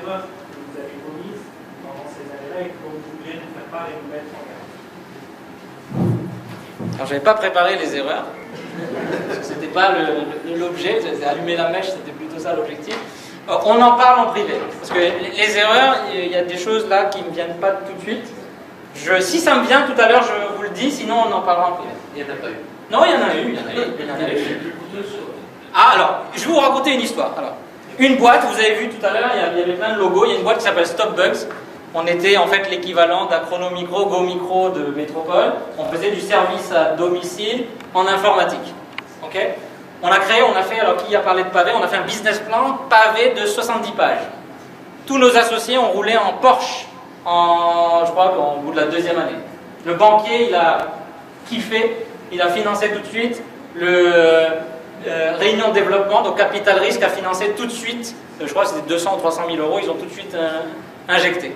erreurs que vous avez commises pendant ces années-là et que vous voulez nous faire part et nous mettre en garde. Alors, je n'avais pas préparé les erreurs. C'était pas l'objet, allumer la mèche, c'était plutôt ça l'objectif. On en parle en privé, parce que les erreurs, il y a des choses là qui ne me viennent pas tout de suite. Si ça me vient tout à l'heure, je vous le dis, sinon on en parlera en privé. Il n'y en a pas eu. Non, il y en a eu, Ah, alors, je vais vous raconter une histoire. Alors, une boîte, vous avez vu tout à l'heure, il y avait plein de logos, il y a une boîte qui s'appelle Stop Bugs. On était en fait l'équivalent d'Achrono Micro, Go Micro de Métropole. On faisait du service à domicile en informatique. Ok ? On a fait, alors qui a parlé de pavé ? On a fait un business plan pavé de 70 pages. Tous nos associés ont roulé en Porsche, je crois qu'au bout de la 2e année. Le banquier, il a kiffé, il a financé tout de suite. Réunion de développement, donc Capital Risque a financé tout de suite, je crois que c'était 200 ou 300 000 euros, ils ont tout de suite injecté.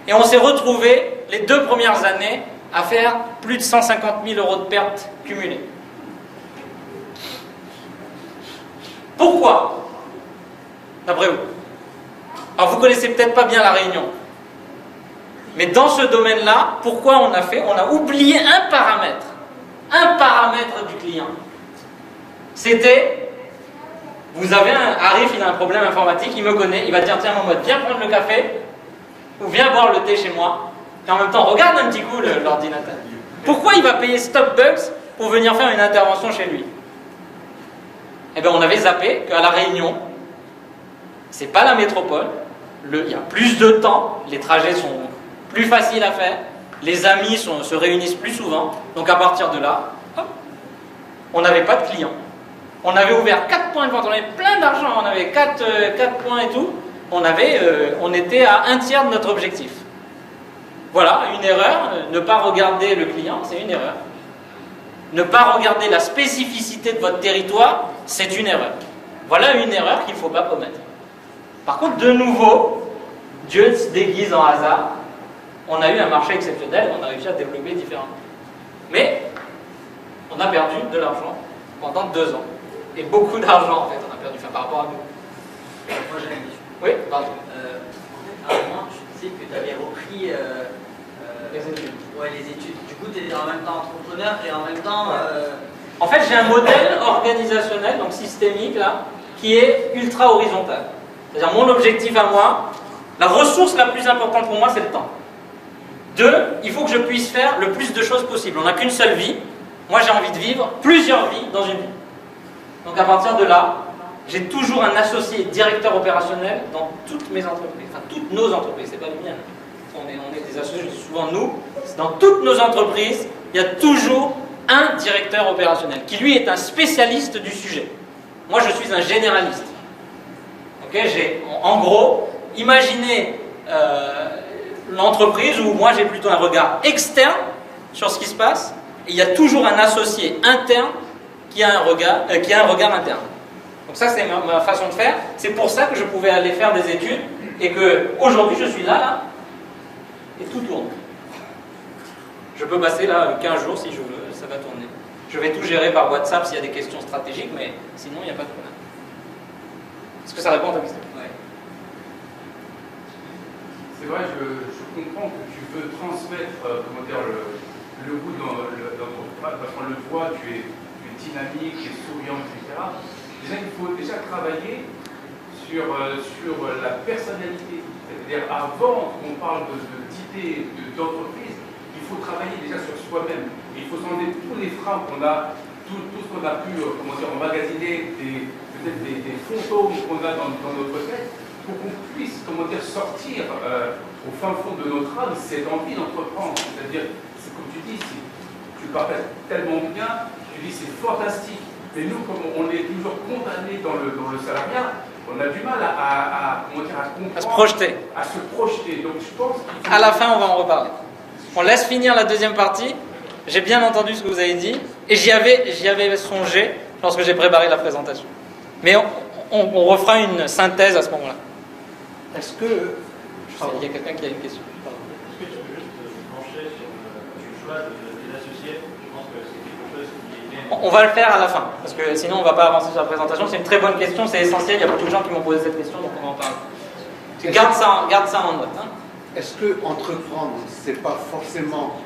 Et on s'est retrouvés les 2 premières années à faire plus de 150 000 euros de pertes cumulées. Pourquoi ? D'après vous ? Alors vous connaissez peut-être pas bien la Réunion. Mais dans ce domaine-là, pourquoi on a oublié un paramètre du client. C'était, Arif, il a un problème informatique, il me connaît, il va dire, tiens Mohamed, viens prendre le café, ou viens boire le thé chez moi, et en même temps, regarde un petit coup l'ordinateur. Pourquoi il va payer Stop Bugs pour venir faire une intervention chez lui ? Eh bien, on avait zappé qu'à La Réunion, c'est pas la métropole, il y a plus de temps, les trajets sont plus faciles à faire, les amis se réunissent plus souvent, donc à partir de là, hop, on n'avait pas de clients. On avait ouvert 4 points de vente, on avait plein d'argent, on avait 4 points et tout, on était à 1/3 de notre objectif. Voilà, une erreur, ne pas regarder le client, c'est une erreur. Ne pas regarder la spécificité de votre territoire, c'est une erreur. Voilà une erreur qu'il ne faut pas commettre. Par contre, de nouveau, Dieu se déguise en hasard. On a eu un marché exceptionnel, on a réussi à développer différemment. Mais, on a perdu de l'argent pendant 2 ans. Et beaucoup d'argent, en fait, on a perdu, par rapport à nous. Moi, j'ai une question. Oui, pardon. À un moment, tu disais que tu avais repris les études. Ouais, les études. Du coup, tu étais en même temps entrepreneur et en même temps... En fait, j'ai un modèle organisationnel, donc systémique, là, qui est ultra horizontal. C'est-à-dire, mon objectif à moi, la ressource la plus importante pour moi, c'est le temps. 2, il faut que je puisse faire le plus de choses possible. On n'a qu'une seule vie. Moi, j'ai envie de vivre plusieurs vies dans une vie. Donc, à partir de là, j'ai toujours un associé directeur opérationnel dans toutes mes entreprises. Enfin, toutes nos entreprises, c'est pas les miennes. On est des associés, je dis souvent nous. Dans toutes nos entreprises, il y a toujours un directeur opérationnel qui, lui, est un spécialiste du sujet. Moi, je suis un généraliste. Okay, en gros, imaginez l'entreprise où moi, j'ai plutôt un regard externe sur ce qui se passe. Et il y a toujours un associé interne qui a un regard interne. Donc ça, c'est ma façon de faire. C'est pour ça que je pouvais aller faire des études et qu'aujourd'hui, je suis là, et tout tourne. Je peux passer là 15 jours si je veux, ça va tourner. Je vais tout gérer par WhatsApp s'il y a des questions stratégiques, mais sinon, il n'y a pas de problème. Est-ce que ça répond à ta question ? Ouais. C'est vrai, je comprends que tu veux transmettre le goût dans ton travail, parce qu'on le voit, tu es dynamique, tu es souriant, etc. Déjà, il faut déjà travailler sur la personnalité. C'est-à-dire, avant qu'on parle d'idées, d'entreprise, il faut travailler déjà sur soi-même. Il faut s'enlever tous les freins qu'on a, tout ce qu'on a pu emmagasiner, peut-être des fantômes qu'on a dans notre tête, pour qu'on puisse sortir au fin fond de notre âme cette envie d'entreprendre. C'est-à-dire, c'est comme tu dis, tu parles tellement bien, tu dis c'est fantastique. Mais nous, comme on est toujours condamnés dans le salariat, on a du mal à comprendre, à se projeter. À se projeter. Donc je pense qu'il faut... À la fin, on va en reparler. On laisse finir la deuxième partie. J'ai bien entendu ce que vous avez dit et j'y avais songé lorsque j'ai préparé la présentation. Mais on refera une synthèse à ce moment-là. Est-ce que... Il y a quelqu'un qui a une question. Est-ce que tu peux juste pencher sur le choix des associés ? Je pense que c'est quelque chose qui est... On va le faire à la fin, parce que sinon on ne va pas avancer sur la présentation. C'est une très bonne question, c'est essentiel. Il y a beaucoup de gens qui m'ont posé cette question, donc on va en parler. Garde ça en note. Hein. Est-ce que entreprendre, c'est pas forcément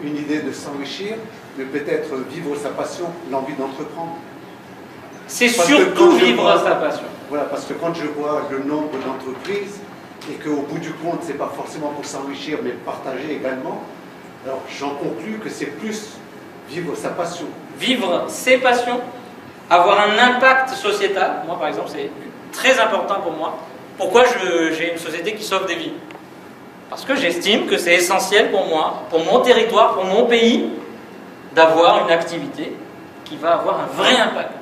une idée de s'enrichir, mais peut-être vivre sa passion, l'envie d'entreprendre? C'est surtout vivre sa passion. Voilà, parce que quand je vois le nombre d'entreprises et qu'au bout du compte, c'est pas forcément pour s'enrichir, mais partager également, alors j'en conclus que c'est plus vivre sa passion. Vivre ses passions, avoir un impact sociétal. Moi, par exemple, c'est très important pour moi. Pourquoi j'ai une société qui sauve des vies? Parce que j'estime que c'est essentiel pour moi, pour mon territoire, pour mon pays, d'avoir une activité qui va avoir un vrai impact.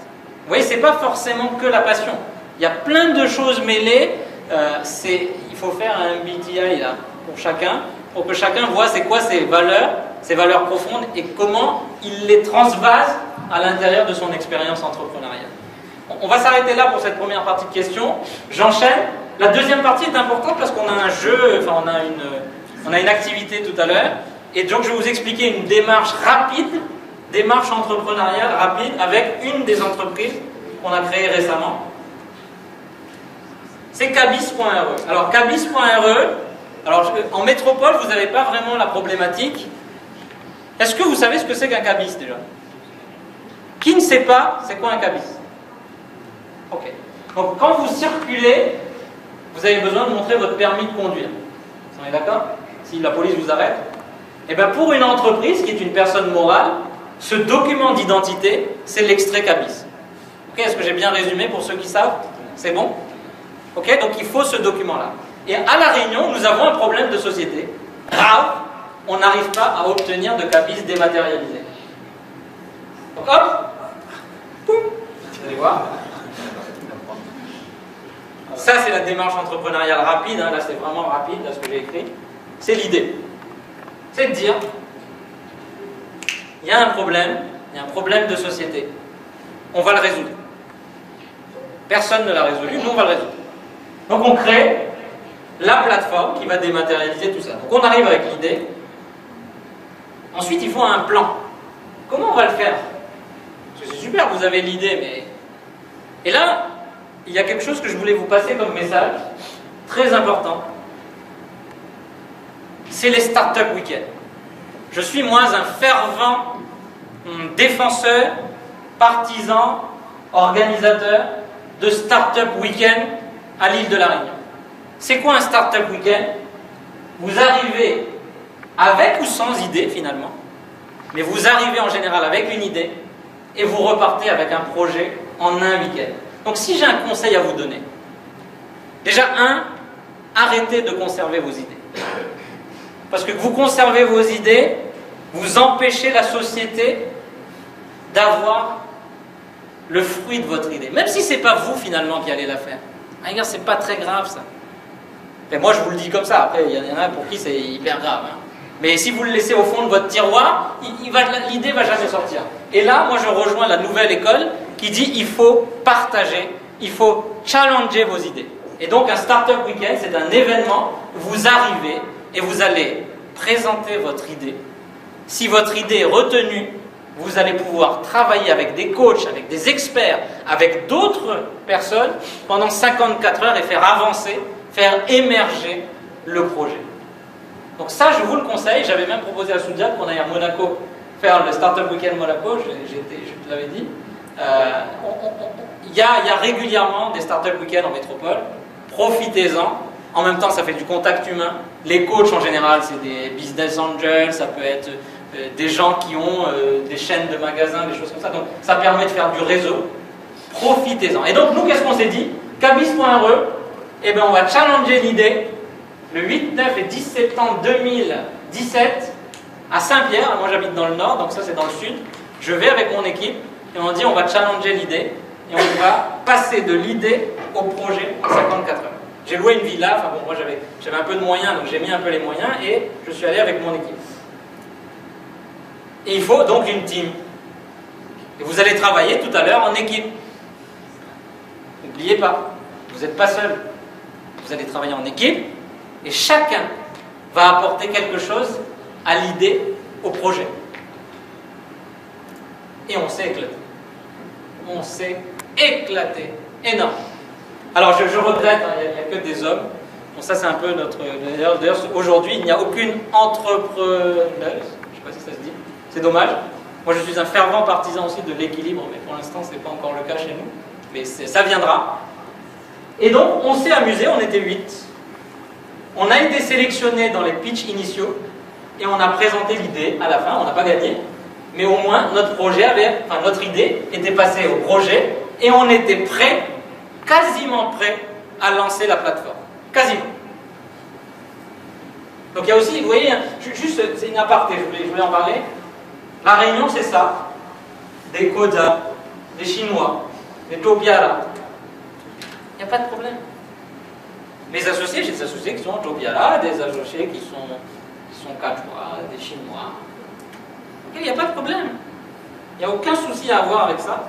Vous voyez, c'est pas forcément que la passion. Il y a plein de choses mêlées. Il faut faire un MBTI là, pour chacun, pour que chacun voit c'est quoi ses valeurs profondes et comment il les transvase à l'intérieur de son expérience entrepreneuriale. On va s'arrêter là pour cette première partie de questions. J'enchaîne. La deuxième partie est importante parce qu'on a un jeu, enfin on a une activité tout à l'heure. Et donc je vais vous expliquer une démarche entrepreneuriale rapide avec une des entreprises qu'on a créées récemment. C'est Cabis.re. Alors Cabis.re, en métropole, vous n'avez pas vraiment la problématique. Est-ce que vous savez ce que c'est qu'un cabis déjà? Qui ne sait pas c'est quoi un cabis? Ok. Donc quand vous circulez, vous avez besoin de montrer votre permis de conduire. On est d'accord? Si la police vous arrête. Et bien pour une entreprise qui est une personne morale, ce document d'identité, c'est l'extrait cabis. Ok, est-ce que j'ai bien résumé pour ceux qui savent? C'est bon? Ok, donc il faut ce document-là. Et à La Réunion, nous avons un problème de société grave. On n'arrive pas à obtenir de cabis dématérialisé. Donc hop, poum, vous allez voir. Ça, c'est la démarche entrepreneuriale rapide. Hein. Là, c'est vraiment rapide, là, ce que j'ai écrit. C'est l'idée. C'est de dire, il y a un problème de société. On va le résoudre. Personne ne l'a résolu, nous, on va le résoudre. Donc, on crée la plateforme qui va dématérialiser tout ça. Donc, on arrive avec l'idée. Ensuite, il faut un plan. Comment on va le faire? Parce que c'est super, vous avez l'idée, mais... Et là, il y a quelque chose que je voulais vous passer comme message, très important. C'est les Startup Weekend. Je suis, moi, un fervent défenseur, partisan, organisateur de Startup Weekend à l'île de La Réunion. C'est quoi un Startup Weekend? Vous arrivez avec ou sans idée, finalement, mais vous arrivez en général avec une idée et vous repartez avec un projet en un week-end. Donc si j'ai un conseil à vous donner, déjà arrêtez de conserver vos idées. Parce que vous conservez vos idées, vous empêchez la société d'avoir le fruit de votre idée. Même si ce n'est pas vous finalement qui allez la faire. Ah, regarde, c'est pas très grave ça. Et moi je vous le dis comme ça, après il y en a pour qui c'est hyper grave. Hein. Mais si vous le laissez au fond de votre tiroir, l'idée ne va jamais sortir. Et là, moi je rejoins la nouvelle école qui dit il faut partager, il faut challenger vos idées. Et donc un Startup Weekend, c'est un événement où vous arrivez et vous allez présenter votre idée. Si votre idée est retenue, vous allez pouvoir travailler avec des coachs, avec des experts, avec d'autres personnes pendant 54 heures et faire avancer, faire émerger le projet. Donc ça, je vous le conseille. J'avais même proposé à Soudiane qu'on aille à Monaco faire le Startup Weekend Monaco, je te l'avais dit. Il y a régulièrement des Startup Weekend en métropole. Profitez-en. En même temps, ça fait du contact humain. Les coachs, en général, c'est des business angels, ça peut être des gens qui ont des chaînes de magasins, des choses comme ça. Donc, ça permet de faire du réseau. Profitez-en. Et donc, nous, qu'est-ce qu'on s'est dit? Cabis.re, eh ben, on va challenger l'idée le 8, 9 et 10 septembre 2017 à Saint-Pierre. Moi, j'habite dans le nord, donc ça, c'est dans le sud. Je vais avec mon équipe et on dit on va challenger l'idée et on va passer de l'idée au projet en 54 heures. J'ai loué une villa, enfin bon, moi j'avais un peu de moyens, donc j'ai mis un peu les moyens et je suis allé avec mon équipe. Et il faut donc une team. Et vous allez travailler tout à l'heure en équipe. N'oubliez pas, vous n'êtes pas seul. Vous allez travailler en équipe et chacun va apporter quelque chose à l'idée, au projet. Et on s'est éclaté. On s'est éclaté. Énorme. Alors je regrette, hein, il n'y a que des hommes. Bon, ça c'est un peu notre... D'ailleurs, aujourd'hui, il n'y a aucune entrepreneuse, je ne sais pas si ça se dit, c'est dommage. Moi je suis un fervent partisan aussi de l'équilibre, mais pour l'instant c'est pas encore le cas chez nous. Mais ça viendra. Et donc on s'est amusé, on était 8. On a été sélectionnés dans les pitchs initiaux et on a présenté l'idée à la fin, on n'a pas gagné. Mais au moins notre idée était passée au projet et on était prêt, quasiment prêt à lancer la plateforme. Quasiment. Donc il y a aussi, vous voyez, juste, c'est une aparté, je voulais en parler. La Réunion, c'est ça. Des Koda, des Chinois, des Topiara. Il n'y a pas de problème. Mes associés, j'ai des associés qui sont Topiara, des associés qui sont Quechua, des Chinois. Il n'y a pas de problème. Il n'y a aucun souci à avoir avec ça.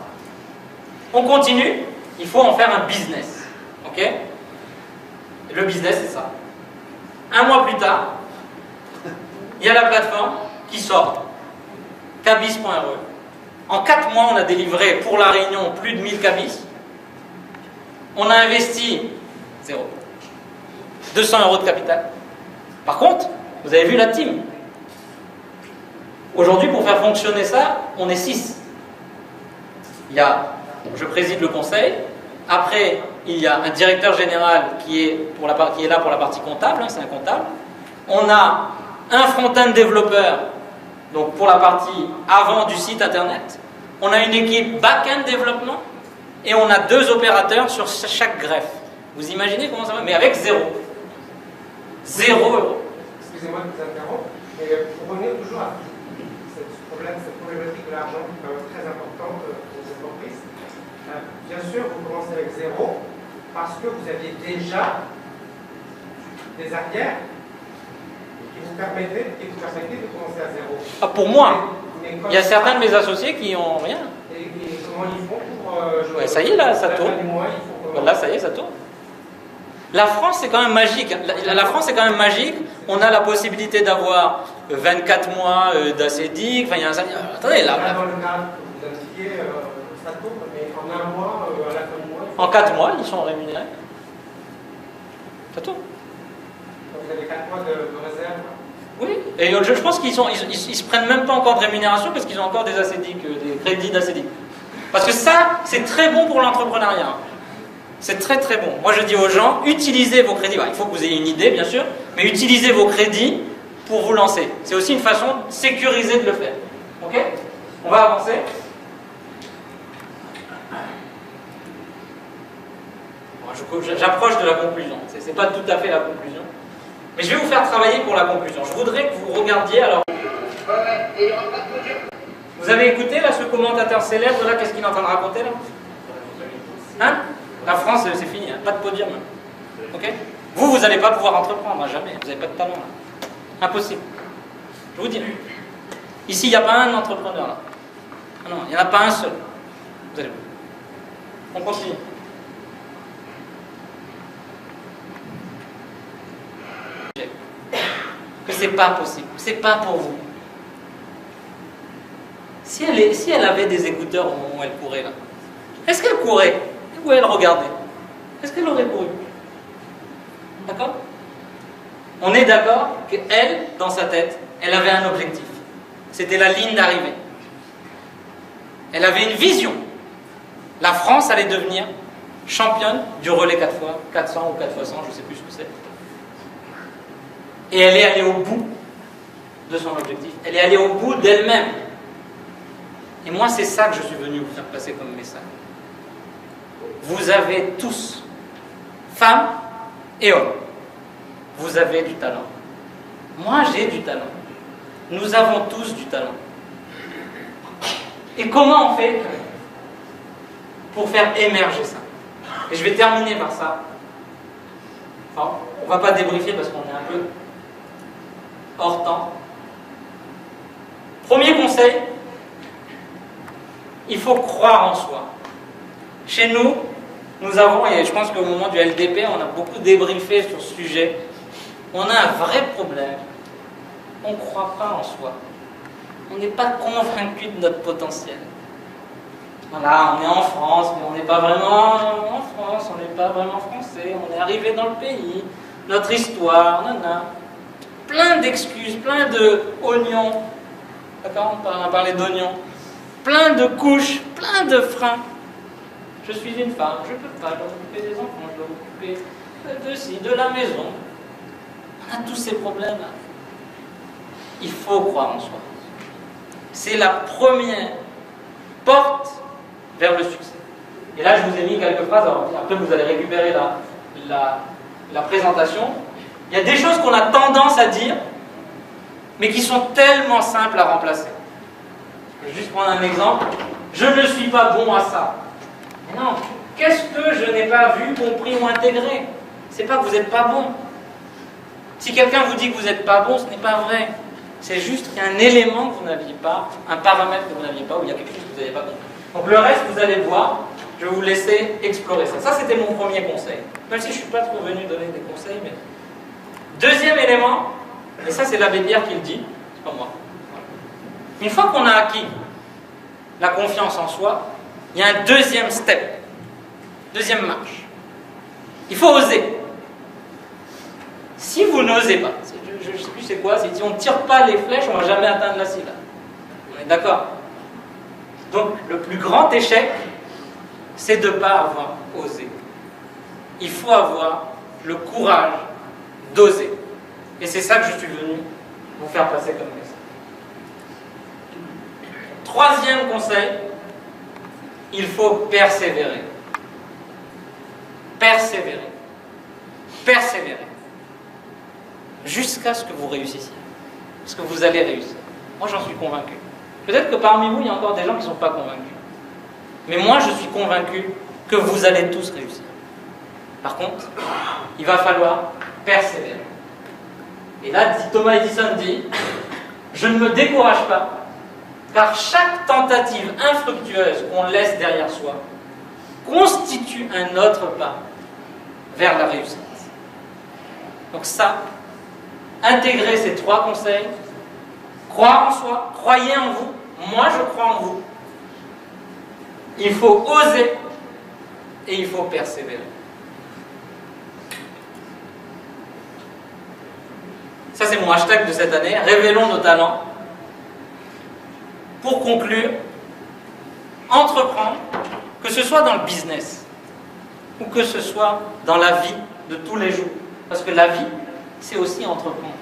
On continue, il faut en faire un business. Ok? Et le business, c'est ça. Un mois plus tard, il y a la plateforme qui sort, cabis.re. En 4 mois, on a délivré pour la Réunion plus de 1000 cabis. On a investi 0. 200 € de capital. Par contre, vous avez vu la team. Aujourd'hui, pour faire fonctionner ça, on est 6. Je préside le conseil. Après, il y a un directeur général qui est là pour la partie comptable, hein, c'est un comptable. On a un front-end développeur, donc pour la partie avant du site internet. On a une équipe back-end développement et on a 2 opérateurs sur chaque greffe. Vous imaginez comment ça va? Mais avec 0. 0 €. Excusez-moi de vous interrompre, mais pour revenir toujours à cette problématique de l'argent qui est quand même très importante pour les entreprises. Bien sûr, vous commencez avec 0 parce que vous aviez déjà des arrières qui vous permettaient de commencer à 0. Ah, pour moi, il y a certains de mes associés qui n'ont rien. Et comment ils font pour... Ouais, ça y est, là, ça tourne. Là, ça y est, ça tourne. La France, c'est quand même magique. La France, c'est quand même magique. On a la possibilité d'avoir 24 mois d'ACDIC. Enfin, il y a un... Attendez, là... Dans le cadre que vous indiquez, ça tourne, mais en un mois, à la fin du mois... En 4 mois, ils sont rémunérés. Ça tourne. Vous avez 4 mois de réserve. Oui. Et je pense qu'ils se prennent même pas encore de rémunération parce qu'ils ont encore des ACDIC, des crédits d'ACDIC. Parce que ça, c'est très bon pour l'entrepreneuriat. C'est très très bon. Moi je dis aux gens, utilisez vos crédits. Il faut que vous ayez une idée bien sûr, mais utilisez vos crédits pour vous lancer. C'est aussi une façon sécurisée de le faire. Ok? On va avancer. J'approche de la conclusion. C'est pas tout à fait la conclusion. Mais je vais vous faire travailler pour la conclusion. Je voudrais que vous regardiez alors. Vous avez écouté là ce commentateur célèbre là, qu'est-ce qu'il est en train de raconter là? Hein? La France, c'est fini, hein. Pas de podium. Ok? Vous n'allez pas pouvoir entreprendre, hein, jamais. Vous n'avez pas de talent là. Impossible. Je vous dis. Ici, il n'y a pas un entrepreneur là. Ah non, il n'y en a pas un seul. Vous allez voir. On continue. Que c'est pas possible. C'est pas pour vous. Si elle avait des écouteurs au moment où elle courait là, est-ce qu'elle courait? Où elle regardait? Est-ce qu'elle aurait couru? D'accord? On est d'accord qu'elle, dans sa tête, elle avait un objectif. C'était la ligne d'arrivée. Elle avait une vision. La France allait devenir championne du relais 4x400 ou 4x100, je ne sais plus ce que c'est. Et elle est allée au bout de son objectif. Elle est allée au bout d'elle-même. Et moi, c'est ça que je suis venu vous faire passer comme message. Vous avez tous, femmes et hommes, vous avez du talent. Moi, j'ai du talent. Nous avons tous du talent. Et comment on fait pour faire émerger ça? Et je vais terminer par ça. Enfin, on ne va pas débriefer parce qu'on est un peu hors temps. Premier conseil, il faut croire en soi. Chez nous, nous avons, et je pense qu'au moment du LDP, on a beaucoup débriefé sur ce sujet, on a un vrai problème. On ne croit pas en soi. On n'est pas convaincu de notre potentiel. Voilà, on est en France, mais on n'est pas vraiment en France, on n'est pas pas vraiment français, on est arrivé dans le pays, notre histoire, nana. Plein d'excuses, plein de oignons. D'accord, on va parler d'oignons. Plein de couches, plein de freins. Je suis une femme, je ne peux pas, je dois m'occuper des enfants, je dois m'occuper de ci, de la maison. On a tous ces problèmes. Il faut croire en soi. C'est la première porte vers le succès. Et là, je vous ai mis quelques phrases. Alors, après, vous allez récupérer la présentation. Il y a des choses qu'on a tendance à dire, mais qui sont tellement simples à remplacer. Je vais juste prendre un exemple. Je ne suis pas bon à ça. Mais non, qu'est-ce que je n'ai pas vu, compris ou intégré? C'est pas que vous n'êtes pas bon. Si quelqu'un vous dit que vous n'êtes pas bon, ce n'est pas vrai. C'est juste qu'il y a un élément que vous n'aviez pas, un paramètre que vous n'aviez pas, ou il y a quelque chose que vous n'avez pas compris. Donc le reste, vous allez le voir. Je vais vous laisser explorer ça. Ça, c'était mon premier conseil. Même si je ne suis pas trop venu donner des conseils, mais... Deuxième élément, et ça c'est l'abbé Pierre qui le dit, c'est pas moi. Une fois qu'on a acquis la confiance en soi, il y a un deuxième step, deuxième marche. Il faut oser. Si vous n'osez pas, je ne sais plus c'est quoi, c'est si on ne tire pas les flèches, on ne va jamais atteindre la cible. On est d'accord? Donc le plus grand échec, c'est de ne pas avoir osé. Il faut avoir le courage d'oser. Et c'est ça que je suis venu vous faire passer comme message. Troisième conseil, il faut persévérer. Persévérer. Persévérer. Jusqu'à ce que vous réussissiez. Parce que vous allez réussir. Moi, j'en suis convaincu. Peut-être que parmi vous, il y a encore des gens qui ne sont pas convaincus. Mais moi, je suis convaincu que vous allez tous réussir. Par contre, il va falloir persévérer. Et là, Thomas Edison dit, je ne me décourage pas, car chaque tentative infructueuse qu'on laisse derrière soi constitue un autre pas vers la réussite. Donc ça, intégrez ces trois conseils, croire en soi, croyez en vous, moi je crois en vous. Il faut oser et il faut persévérer. Ça, c'est mon hashtag de cette année. Révélons nos talents. Pour conclure, entreprendre, que ce soit dans le business ou que ce soit dans la vie de tous les jours. Parce que la vie, c'est aussi entreprendre.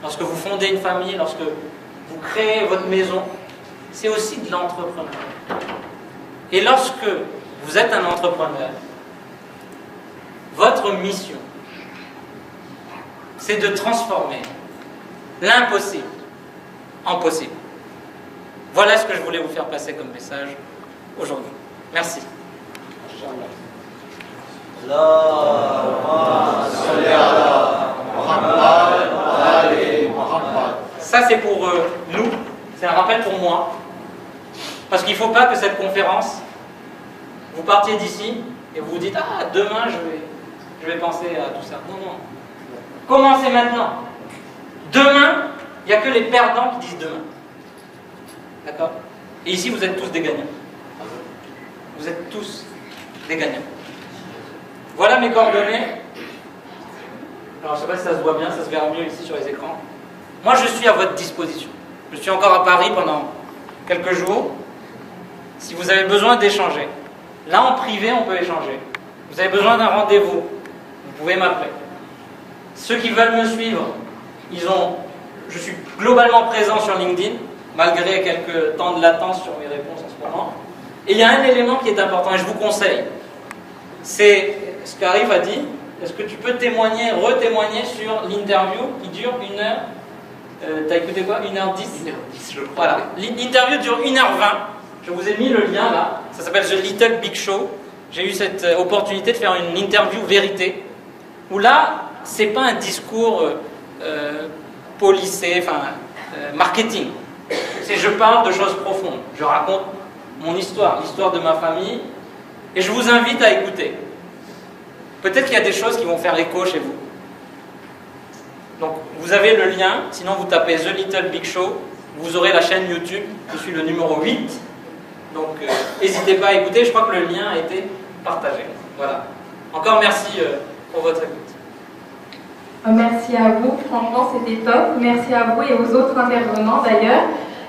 Lorsque vous fondez une famille, lorsque vous créez votre maison, c'est aussi de l'entrepreneuriat. Et lorsque vous êtes un entrepreneur, votre mission, c'est de transformer l'impossible en possible. Voilà ce que je voulais vous faire passer comme message aujourd'hui. Merci. Ça, c'est pour nous, c'est un rappel pour moi. Parce qu'il ne faut pas que cette conférence, vous partiez d'ici et vous vous dites « Ah, demain, je vais penser à tout ça. » Non, non. Commencez maintenant. Demain, il n'y a que les perdants qui disent demain. D'accord? Et ici, vous êtes tous des gagnants. Vous êtes tous des gagnants. Voilà mes coordonnées. Alors, je ne sais pas si ça se voit bien, ça se verra mieux ici sur les écrans. Moi, je suis à votre disposition. Je suis encore à Paris pendant quelques jours. Si vous avez besoin d'échanger, là en privé, on peut échanger. Vous avez besoin d'un rendez-vous, vous pouvez m'appeler. Ceux qui veulent me suivre, je suis globalement présent sur LinkedIn, malgré quelques temps de latence sur mes réponses en ce moment. Et il y a un élément qui est important, et je vous conseille. C'est ce qu'Arif a dit. Est-ce que tu peux témoigner, retémoigner sur l'interview qui dure 1 heure t'as écouté quoi? 1h10 1h10, je crois. Voilà. L'interview dure 1h20. Je vous ai mis le lien là. Ça s'appelle The Little Big Show. J'ai eu cette opportunité de faire une interview vérité. Où là, c'est pas un discours policé, marketing. C'est je parle de choses profondes. Je raconte mon histoire, l'histoire de ma famille. Et je vous invite à écouter. Peut-être qu'il y a des choses qui vont faire écho chez vous. Donc, vous avez le lien, sinon vous tapez The Little Big Show, vous aurez la chaîne YouTube, je suis le numéro 8. Donc, n'hésitez pas à écouter, je crois que le lien a été partagé. Voilà. Encore merci pour votre écoute. Merci à vous, franchement c'était top. Merci à vous et aux autres intervenants d'ailleurs.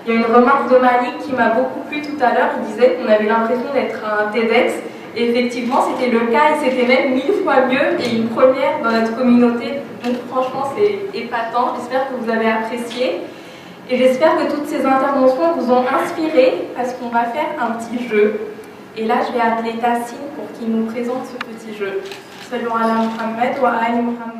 Il y a une remarque de Malik qui m'a beaucoup plu tout à l'heure. Il disait qu'on avait l'impression d'être un TEDx. Et effectivement, c'était le cas et c'était même 1000 fois mieux et une première dans notre communauté. Donc franchement, c'est épatant. J'espère que vous avez apprécié. Et j'espère que toutes ces interventions vous ont inspiré parce qu'on va faire un petit jeu. Et là, je vais appeler Tassine pour qu'il nous présente ce petit jeu. Salut ala Muhammad wa ali Muhammad.